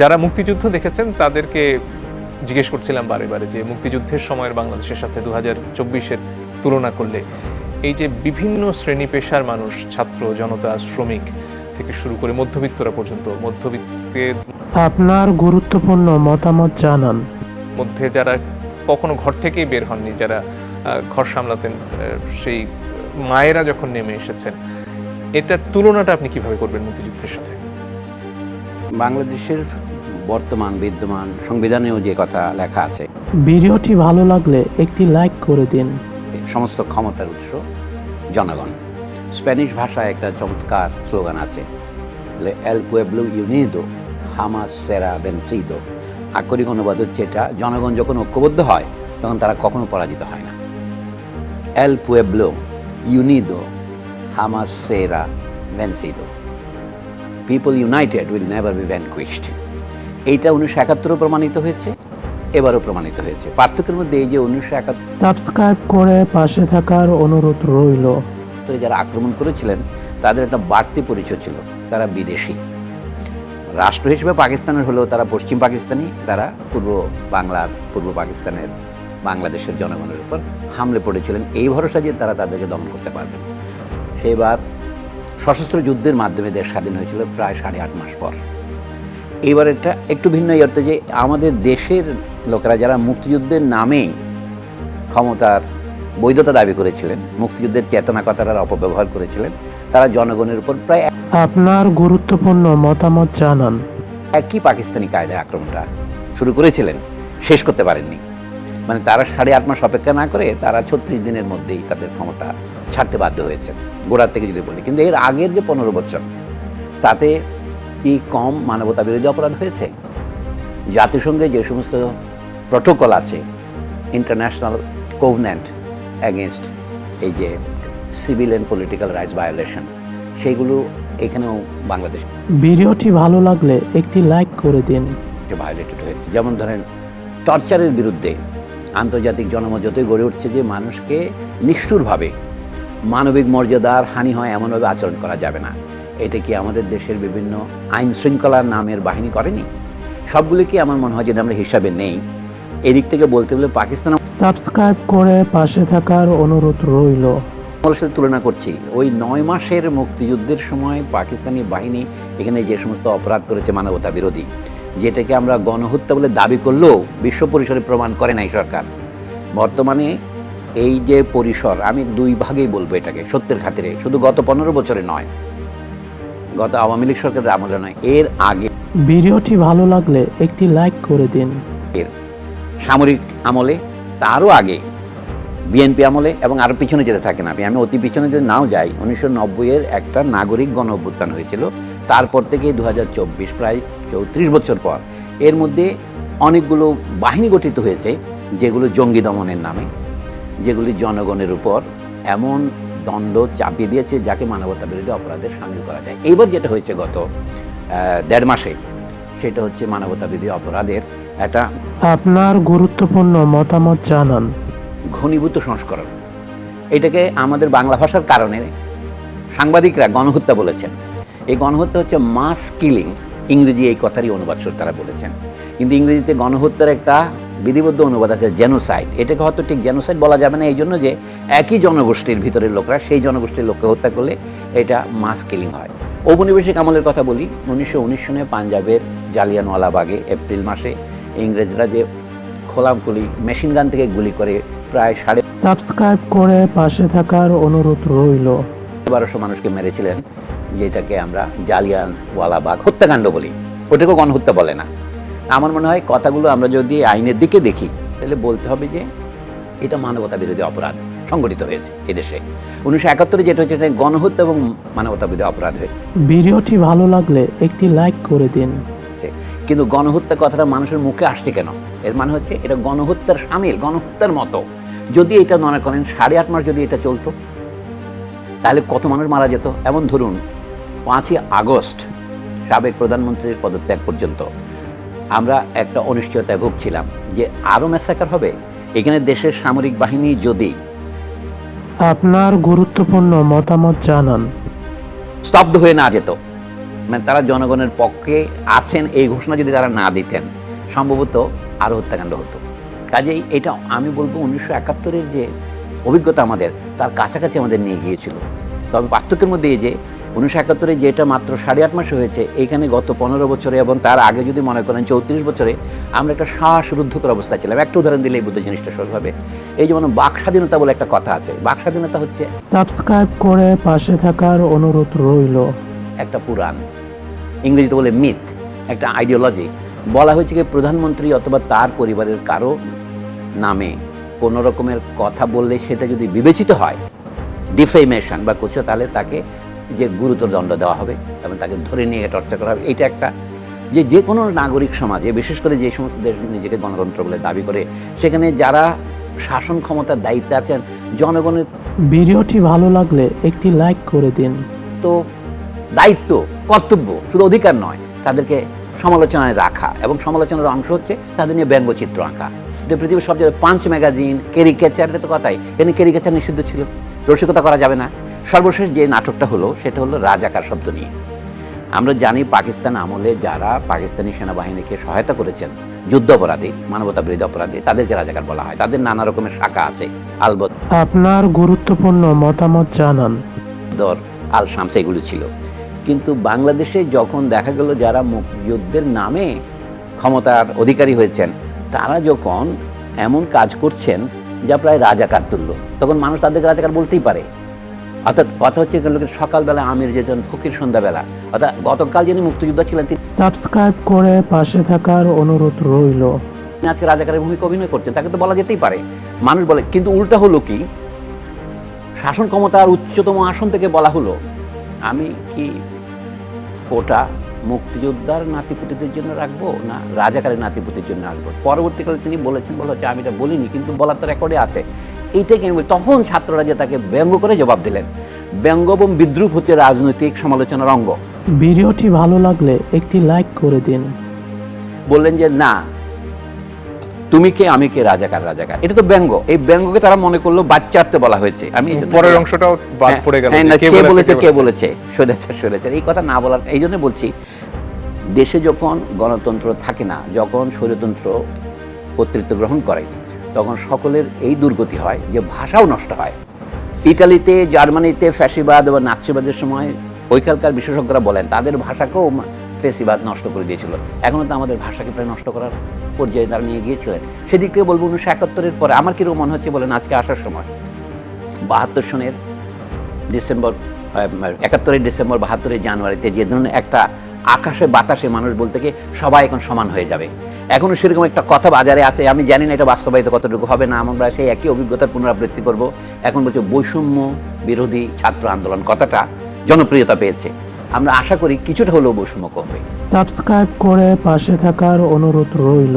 যারা মুক্তিযুদ্ধ দেখেছেন তাদেরকে জিজ্ঞেস করছিলাম বারে বারে যে মুক্তিযুদ্ধের সময়ের বাংলাদেশের সাথে 2024-এর তুলনা করলে এই যে বিভিন্ন শ্রেণী পেশার মানুষ, ছাত্র জনতা, শ্রমিক থেকে শুরু করে মধ্যবিত্তরা পর্যন্ত, মধ্যবিত্তের আপনার গুরুত্বপূর্ণ মতামত জানান। মধ্যে যারা কখনো ঘর থেকেই বের হননি, যারা ঘর সামলাতেন, সেই মায়েরা যখন নেমে এসেছেন, এটার তুলনাটা আপনি কিভাবে করবেন মুক্তিযুদ্ধের সাথে? বাংলাদেশের বর্তমান বিদ্যমান সংবিধানেও যে কথা লেখা আছে, ভিডিওটি ভালো লাগলে একটি লাইক করে দিন। সমস্ত ক্ষমতার উৎস জনগণ। স্প্যানিশ ভাষায় একটা চমৎকার স্লোগান আছে, এল পুয়েবলো ইউনিদো হামাস সেরা ভেনসিদো। আক্ষরিক অনুবাদ হচ্ছে এটা, জনগণ যখন ঐক্যবদ্ধ হয় তখন তারা কখনো পরাজিত হয় না। এল পুয়েবলো ইউনিদো হামাস সেরা ভেনসিদো, people united will never be vanquished. এইটা 1971 প্রমাণিত হয়েছে, এবারও প্রমাণিত হয়েছে। পার্থক্যের মধ্যে এই যে 1971 সাবস্ক্রাইব করে পাশে থাকার অনুরোধ রইল। যারা আক্রমণ করেছিলেন তাদের একটা বাড়তি পরিচয় ছিল, তারা বিদেশি। রাষ্ট্র হিসেবে পাকিস্তানের হলেও তারা পশ্চিম পাকিস্তানি, তারা পূর্ব বাংলার, পূর্ব পাকিস্তানের, বাংলাদেশের জনগণের উপর হামলে পড়েছিলেন এই ভরসা যে তারা তাদেরকে দমন করতে পারবেন। সেবার সশস্ত্র যুদ্ধের মাধ্যমে দেশ স্বাধীন হয়েছিল প্রায় 8.5 মাস পর। এবার এটা একটু ভিন্ন এই অর্থে যে আমাদের দেশের লোকেরা যারা মুক্তিযুদ্ধের নামে ক্ষমতার বৈধতা দাবি করেছিলেন, মুক্তিযুদ্ধের চেতনা কথার অপব্যবহার করেছিলেন, তারা জনগণের উপর প্রায় আপনার গুরুত্বপূর্ণ মতামত জানান। একই পাকিস্তানি কায়দায় আক্রমণটা শুরু করেছিলেন, শেষ করতে পারেননি। মানে তারা 8.5 মাস অপেক্ষা না করে তারা 36 দিনের মধ্যেই তাদের ক্ষমতা ছাড়তে বাধ্য হয়েছেন, গোড়ার থেকে যদি বলি। কিন্তু এর আগের যে 15 বছর, তাতে কি কম মানবতা বিরোধী অপরাধ হয়েছে? জাতিসংঘে যে সমস্ত প্রটোকল আছে, ইন্টারন্যাশনাল কোভেন্যান্ট অ্যাগেনস্ট এই যে civil and political rights violation, সেইগুলো এখানেও বাংলাদেশ ভিডিওটি ভালো লাগলে একটি লাইক করে দিন। ভায়োলেটেড হয়েছে। যেমন ধরেন টর্চারের বিরুদ্ধে আন্তর্জাতিক জনমত যতই গড়ে উঠছে যে মানুষকে নিষ্ঠুরভাবে মানবিক মর্যাদার হানি হয় এমনভাবে আচরণ করা যাবে না। এটা কি আমাদের দেশের বিভিন্ন আইন শৃঙ্খলার নামের বাহিনী করেনি? সবগুলি কি আমার মনে হয় যদি আমরা হিসাবে নেই, এদিক থেকে বলতে গেলে পাকিস্তান সাবস্ক্রাইব করে পাশে থাকার অনুরোধ রইল। আমলের সাথে তুলনা করছি, ওই 9 মাসের মুক্তিযুদ্ধের সময় পাকিস্তানি বাহিনী এখানে যে সমস্ত অপরাধ করেছে মানবতা বিরোধী, যেটাকে আমরা গণহত্যা বলে দাবি করলেও বিশ্ব পরিসরে প্রমাণ করে নাই সরকার। বর্তমানে এই যে পরিসর, আমি 2 ভাগেই বলবো এটাকে সত্যের খাতিরে, শুধু গত 15 বছরে নয়, গত আওয়ামী লীগ সরকারের আমলে নয়, এর আগে ভিডিওটি ভালো লাগলে একটি লাইক করে দিন। এর সামরিক আমলে, তারও আগে বিএনপি আমলে, এবং আরও পিছনে যেতে থাকে না, আমি অতি পিছনে যদি নাও যাই, 1990-এর একটা নাগরিক গণ অভ্যুত্থান হয়েছিল। তারপর থেকে 2024 প্রায় 34 বছর পর এর মধ্যে অনেকগুলো বাহিনী গঠিত হয়েছে, যেগুলো জঙ্গি দমনের নামে, যেগুলি জনগণের উপর এমন দণ্ড চাপিয়ে দিয়েছে যাকে মানবতা বিরোধী অপরাধের সামিল করা যায়। এইবার যেটা হয়েছে গত 1.5 মাসে, সেটা হচ্ছে মানবতা বিরোধী অপরাধের একটা আপনার গুরুত্বপূর্ণ মতামত জানান। ঘনীভূত সংস্করণ। এটাকে আমাদের বাংলা ভাষার কারণে সাংবাদিকরা গণহত্যা বলেছেন। এই গণহত্যা হচ্ছে মাস কিলিং, ইংরেজি এই কথারই অনুবাদ তারা বলেছেন। কিন্তু ইংরেজিতে গণহত্যার একটা বিধিবদ্ধ অনুবাদ আছে, জেনোসাইড। এটাকে হয়তো ঠিক জেনোসাইড বলা যাবে না, এই জন্য যে একই জনগোষ্ঠীর ভিতরের লোকরা সেই জনগোষ্ঠীর লোককে হত্যা করলে এটা মাস কিলিং হয়। ঔপনিবেশিক আমলের কথা বলি, 1919 সনে পাঞ্জাবের জালিয়ানওয়ালাবাগে এপ্রিল মাসে ইংরেজরা যে খোলামখুলি মেশিন গান থেকে গুলি করে প্রায় সাবস্ক্রাইব করে পাশে থাকার অনুরোধ রইল। 1200 মানুষকে মেরেছিলেন, যেটাকে আমরা জালিয়ানওয়ালাবাগ হত্যাকাণ্ড বলি, ওটাকেও গণহত্যা বলে না। আমার মনে হয় কথাগুলো আমরা যদি আইনের দিকে দেখি, তাহলে বলতে হবে যে এটা মানবতা বিরোধী অপরাধ সংগঠিত হয়েছে এদেশে। 1971-এ যেটা হচ্ছে এটা গণহত্যা এবং মানবতা বিরোধী অপরাধ হয়েছে। ভিডিওটি ভালো লাগলে একটি লাইক করে দিন। কিন্তু গণহত্যা কথাটা মানুষের মুখে আসছে কেন? এর মানে হচ্ছে এটা গণহত্যার সামিল, গণহত্যার মতো। যদি এটা মনে করেন 8.5 মাস যদি এটা চলতো, তাহলে কত মানুষ মারা যেত। এমন ধরুন 5ই আগস্ট সাবেক প্রধানমন্ত্রীর পদত্যাগ পর্যন্ত আমরা একটা অনিশ্চয়তায় ভুগছিলাম যে আরও ম্যাসাকার হবে। এখানে দেশের সামরিক বাহিনী যদি আপনার গুরুত্বপূর্ণ মতামত জানান। স্তব্ধ হয়ে না যেত, মানে তারা জনগণের পক্ষে আছেন এই ঘোষণা যদি তারা না দিতেন সম্ভবত আরও হত্যাকাণ্ড হতো। কাজেই এটা আমি বলবো 1971-এর যে অভিজ্ঞতা আমাদের তার কাছাকাছি আমাদের নিয়ে গিয়েছিল। তবে পার্থক্যের মধ্যে এই যে 1971-এ যেটা মাত্র 8.5 মাসে হয়েছে, এইখানে গত 15 বছরে এবং তার আগে যদি মনে করেন 34 বছরে আমরা একটা শ্বাসরুদ্ধকর অবস্থায় ছিলাম। একটা উদাহরণ দিলেই বুদ্ধ জিনিসটা সহজ হবে। এই যেমন বাক স্বাধীনতা বলে একটা কথা আছে। বাক স্বাধীনতা হচ্ছে সাবস্ক্রাইব করে পাশে থাকার অনুরোধ রইল। একটা পুরাণ, ইংরেজিতে বলে মিথ, একটা আইডিওলজি। বলা হয়েছে কি প্রধানমন্ত্রী অথবা তার পরিবারের কারো নামে কোনো রকমের কথা বললে সেটা যদি বিবেচিত হয় ডিফেমেশন বা কিছু, তাহলে তাকে যে গুরুতর দণ্ড দেওয়া হবে এবং তাকে ধরে নিয়ে টর্চার করা হবে। এটা একটা যে কোনো নাগরিক সমাজে, বিশেষ করে যে সমস্ত দেশ নিজেকে গণতন্ত্র বলে দাবি করে, সেখানে যারা শাসন ক্ষমতার দায়িত্বে আছেন জনগণের ভিডিওটি ভালো লাগলে একটি লাইক করে দিন। তো দায়িত্ব, কর্তব্য, শুধু অধিকার নয়, তাদেরকে সমালোচনায় রাখা এবং সমালোচনার অংশ হচ্ছে তাদের নিয়ে ব্যঙ্গচিত্র আঁকা। যে পৃথিবীর সব জায়গায় পাঞ্চ ম্যাগাজিন, ক্যারিকেচার, এটা তো কথাই, এখানে ক্যারিকেচার নিষিদ্ধ ছিল, রসিকতা করা যাবে না। সর্বশেষ যে নাটকটা হলো সেটা হলো রাজাকার শব্দ নিয়ে। আমরা জানি পাকিস্তান আমলে যারা পাকিস্তানি সেনাবাহিনীকে সহায়তা করেছেন, যুদ্ধ অপরাধী, মানবতা বিরোধী অপরাধী, তাদেরকে রাজাকার বলা হয়। তাদের নানা রকমের শাখা আছে, আলবদ, আপনার গুরুত্বপূর্ণ মতামত জানান। দর, আল শামস, এগুলো ছিল। কিন্তু বাংলাদেশে যখন দেখা গেল যারা মুক্তিযুদ্ধের নামে ক্ষমতার অধিকারী হয়েছেন তারা যখন এমন কাজ করছেন যা প্রায় রাজাকার তুল্য, তখন মানুষ তাদেরকে রাজাকার বলতেই পারে। অর্থাৎ কথা হচ্ছে লোকের সকালবেলা আমির যেতেন, ফকির সন্ধ্যাবেলা। অর্থাৎ গতকাল যিনি মুক্তিযোদ্ধা ছিলেন তিনি সাবস্ক্রাইব করে পাশে থাকার অনুরোধ রইল। আজকে রাজাকারের ভূমিকা অভিনয় করছেন, তাকে তো বলা যেতেই পারে, মানুষ বলে। কিন্তু উল্টা হলো কি, শাসন ক্ষমতার উচ্চতম আসন থেকে বলা হলো আমি কি কোটা মুক্তিযোদ্ধার নাতিপুতিদের জন্য রাখবো না রাজাকারের নাতিপুতির জন্য রাখবো। পরবর্তীকালে তিনি বলেছেন, বলা হচ্ছে আমি এটা বলিনি, কিন্তু বলার তো রেকর্ডে আছে। এইটাই কেন বলি, তখন ছাত্ররা যে তাকে ব্যঙ্গ করে জবাব দিলেন। ব্যঙ্গ এবং বিদ্রুপ হচ্ছে রাজনৈতিক সমালোচনার অঙ্গ। ভিডিওটি ভালো লাগলে একটি লাইক করে দিন। বললেন যে না তুমি কে আমি কে, রাজাকার রাজাকার, এটা তো ব্যঙ্গ। এই ব্যঙ্গকে তারা মনে করলো বাচ্চাতে বলা হয়েছে। আমি পরের অংশটাও বাদ পড়ে গেল, কে বলেছে স্বৈরাচার, এই কথা না বলার। এই জন্য বলছি, দেশে যখন গণতন্ত্র থাকে না, যখন স্বৈরতন্ত্র কর্তৃত্ব গ্রহণ করে, তখন সকলের এই দুর্গতি হয় যে ভাষাও নষ্ট হয়। ইটালিতে, জার্মানিতে ফ্যাসিবাদ বা নাৎসিবাদের সময় ওইখানকার বিশেষজ্ঞরা বলেন তাদের ভাষাকেও ফ্যাসিবাদ নষ্ট করে দিয়েছিল। এখনও তো আমাদের ভাষাকে প্রায় নষ্ট করার পর্যায়ে তারা নিয়ে গিয়েছিলেন। সেদিক থেকে বলবো 1971-এর পরে আমার কীরকম মনে হচ্ছে বলেন, আজকে আসার সময় 72 সনের ডিসেম্বর, 71 ডিসেম্বর, 72 জানুয়ারিতে যে ধরনের একটা আকাশে বাতাসে মানুষ বলতে কি সবাই এখন সমান হয়ে যাবে, এখনও সেরকম একটা কথা বাজারে আছে। আমি জানি না এটা বাস্তবায়িত কতটুকু হবে না, আমরা সেই একই অভিজ্ঞতার পুনরাবৃত্তি করব। এখন বলছে বৈষম্য বিরোধী ছাত্র আন্দোলন কথাটা জনপ্রিয়তা পেয়েছে। আমরা আশা করি কিছুটা হলেও বৈষম্য কমবে। সাবস্ক্রাইব করে পাশে থাকার অনুরোধ রইল।